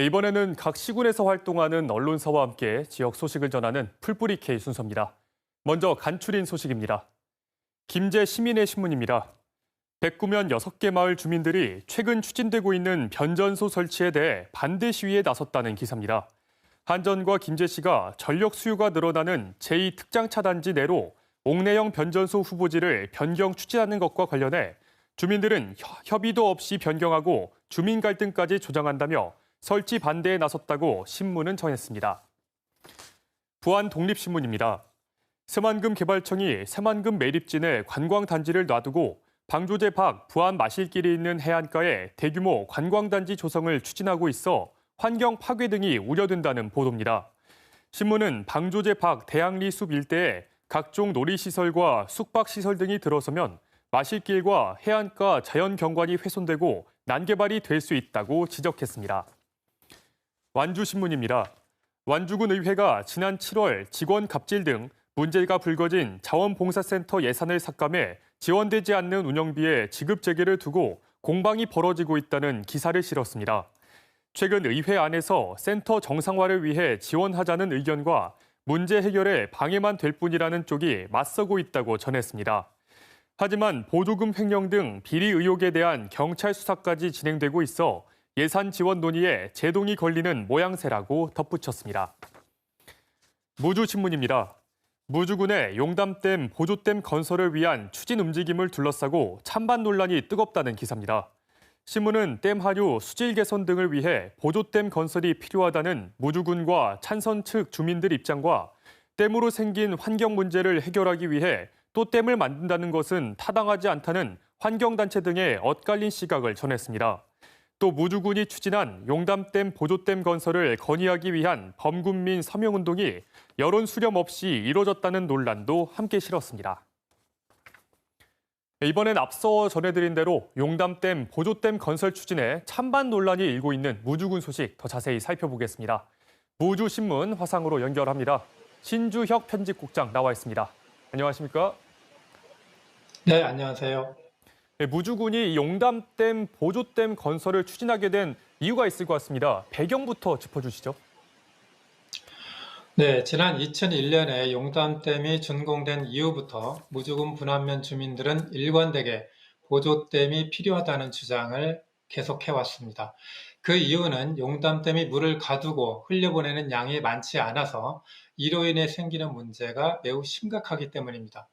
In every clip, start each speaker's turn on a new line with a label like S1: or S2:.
S1: 네, 이번에는 각 시군에서 활동하는 언론사와 함께 지역 소식을 전하는 풀뿌리 K 순서입니다. 먼저 간추린 소식입니다. 김제 시민의 신문입니다. 백구면 6개 마을 주민들이 최근 추진되고 있는 변전소 설치에 대해 반대 시위에 나섰다는 기사입니다. 한전과 김제시가 전력 수요가 늘어나는 제2특장차단지 내로 옥내형 변전소 후보지를 변경 추진하는 것과 관련해 주민들은 협의도 없이 변경하고 주민 갈등까지 조장한다며 설치 반대에 나섰다고 신문은 전했습니다. 부안 독립신문입니다. 새만금 개발청이 새만금 매립진에 관광단지를 놔두고 방조제 밖 부안 마실길이 있는 해안가에 대규모 관광단지 조성을 추진하고 있어 환경 파괴 등이 우려된다는 보도입니다. 신문은 방조제 밖 대양리 숲 일대에 각종 놀이시설과 숙박시설 등이 들어서면 마실길과 해안가 자연경관이 훼손되고 난개발이 될 수 있다고 지적했습니다. 완주신문입니다. 완주군 의회가 지난 7월 직원 갑질 등 문제가 불거진 자원봉사센터 예산을 삭감해 지원되지 않는 운영비의 지급 재개를 두고 공방이 벌어지고 있다는 기사를 실었습니다. 최근 의회 안에서 센터 정상화를 위해 지원하자는 의견과 문제 해결에 방해만 될 뿐이라는 쪽이 맞서고 있다고 전했습니다. 하지만 보조금 횡령 등 비리 의혹에 대한 경찰 수사까지 진행되고 있어 예산 지원 논의에 제동이 걸리는 모양새라고 덧붙였습니다. 무주신문입니다. 무주군의 용담댐 보조댐 건설을 위한 추진 움직임을 둘러싸고 찬반 논란이 뜨겁다는 기사입니다. 신문은 댐 하류 수질 개선 등을 위해 보조댐 건설이 필요하다는 무주군과 찬선 측 주민들 입장과 댐으로 생긴 환경 문제를 해결하기 위해 또 댐을 만든다는 것은 타당하지 않다는 환경단체 등의 엇갈린 시각을 전했습니다. 또 무주군이 추진한 용담댐 보조댐 건설을 건의하기 위한 범군민 서명운동이 여론 수렴 없이 이뤄졌다는 논란도 함께 실었습니다. 이번엔 앞서 전해드린 대로 용담댐 보조댐 건설 추진에 찬반 논란이 일고 있는 무주군 소식 더 자세히 살펴보겠습니다. 무주신문 화상으로 연결합니다. 신주혁 편집국장 나와 있습니다. 안녕하십니까?
S2: 네, 안녕하세요.
S1: 무주군이 용담댐 보조댐 건설을 추진하게 된 이유가 있을 것 같습니다. 배경부터 짚어주시죠.
S2: 네, 지난 2001년에 용담댐이 준공된 이후부터 무주군 분안면 주민들은 일관되게 보조댐이 필요하다는 주장을 계속해왔습니다. 그 이유는 용담댐이 물을 가두고 흘려보내는 양이 많지 않아서 이로 인해 생기는 문제가 매우 심각하기 때문입니다.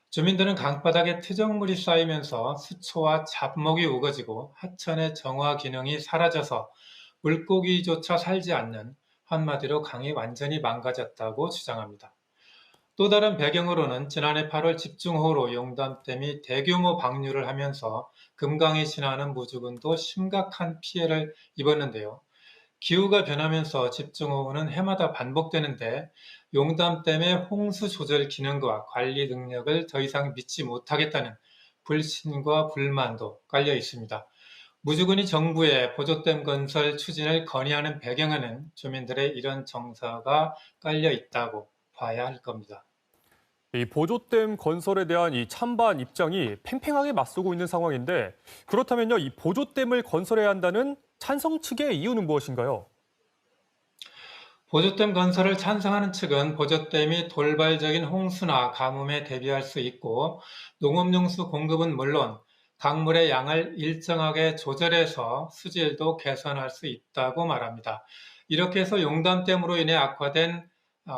S2: 주민들은 강바닥에 트적물이 쌓이면서 수초와 잡목이 우거지고 하천의 정화 기능이 사라져서 물고기조차 살지 않는, 한마디로 강이 완전히 망가졌다고 주장합니다. 또 다른 배경으로는 지난해 8월 집중호우로 용담댐이 대규모 방류를 하면서 금강에 지나는 무주군도 심각한 피해를 입었는데요. 기후가 변하면서 집중호우는 해마다 반복되는데 용담댐의 홍수 조절 기능과 관리 능력을 더 이상 믿지 못하겠다는 불신과 불만도 깔려 있습니다. 무주군이 정부의 보조댐 건설 추진을 건의하는 배경에는 주민들의 이런 정서가 깔려 있다고 봐야 할 겁니다.
S1: 이 보조댐 건설에 대한 이 찬반 입장이 팽팽하게 맞서고 있는 상황인데 그렇다면요, 이 보조댐을 건설해야 한다는 찬성 측의 이유는 무엇인가요?
S2: 보조댐 건설을 찬성하는 측은 보조댐이 돌발적인 홍수나 가뭄에 대비할 수 있고 농업용수 공급은 물론 강물의 양을 일정하게 조절해서 수질도 개선할 수 있다고 말합니다. 이렇게 해서 용담댐으로 인해 악화된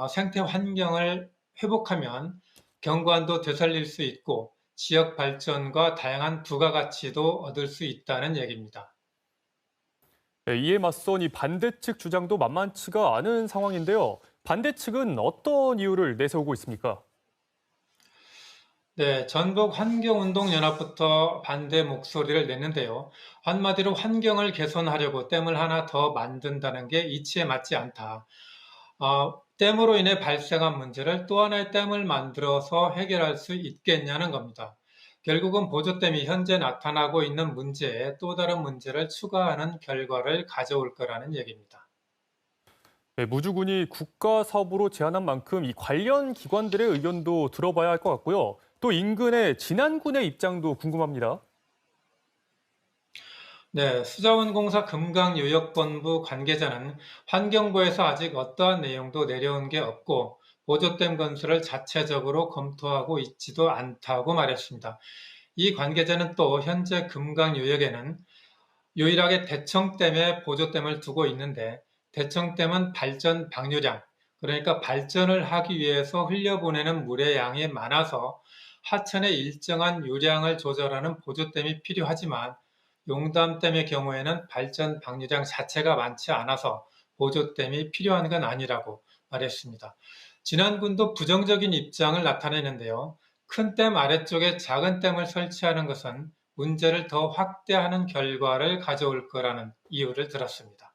S2: 생태 환경을 회복하면 경관도 되살릴 수 있고 지역 발전과 다양한 부가가치도 얻을 수 있다는 얘기입니다.
S1: 네, 이에 맞선 이 반대 측 주장도 만만치가 않은 상황인데요. 반대 측은 어떤 이유를 내세우고 있습니까?
S2: 네, 전국환경운동연합부터 반대 목소리를 냈는데요. 한마디로 환경을 개선하려고 댐을 하나 더 만든다는 게 이치에 맞지 않다. 댐으로 인해 발생한 문제를 또 하나의 댐을 만들어서 해결할 수 있겠냐는 겁니다. 결국은 보조댐이 현재 나타나고 있는 문제에 또 다른 문제를 추가하는 결과를 가져올 거라는 얘기입니다.
S1: 네, 무주군이 국가 사업으로 제안한 만큼 이 관련 기관들의 의견도 들어봐야 할 것 같고요. 또 인근의 진안군의 입장도 궁금합니다.
S2: 네, 수자원공사 금강요역본부 관계자는 환경부에서 아직 어떠한 내용도 내려온 게 없고 보조댐 건설을 자체적으로 검토하고 있지도 않다고 말했습니다. 이 관계자는 또 현재 금강요역에는 유일하게 대청댐에 보조댐을 두고 있는데 대청댐은 발전 방류량, 그러니까 발전을 하기 위해서 흘려보내는 물의 양이 많아서 하천의 일정한 유량을 조절하는 보조댐이 필요하지만 용담댐의 경우에는 발전 방류량 자체가 많지 않아서 보조댐이 필요한 건 아니라고 말했습니다. 진안군도 부정적인 입장을 나타내는데요. 큰 댐 아래쪽에 작은 댐을 설치하는 것은 문제를 더 확대하는 결과를 가져올 거라는 이유를 들었습니다.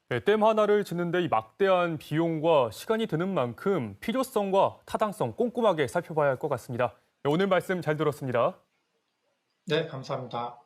S1: 네, 댐 하나를 짓는데 이 막대한 비용과 시간이 드는 만큼 필요성과 타당성 꼼꼼하게 살펴봐야 할 것 같습니다. 네, 오늘 말씀 잘 들었습니다.
S2: 네, 감사합니다.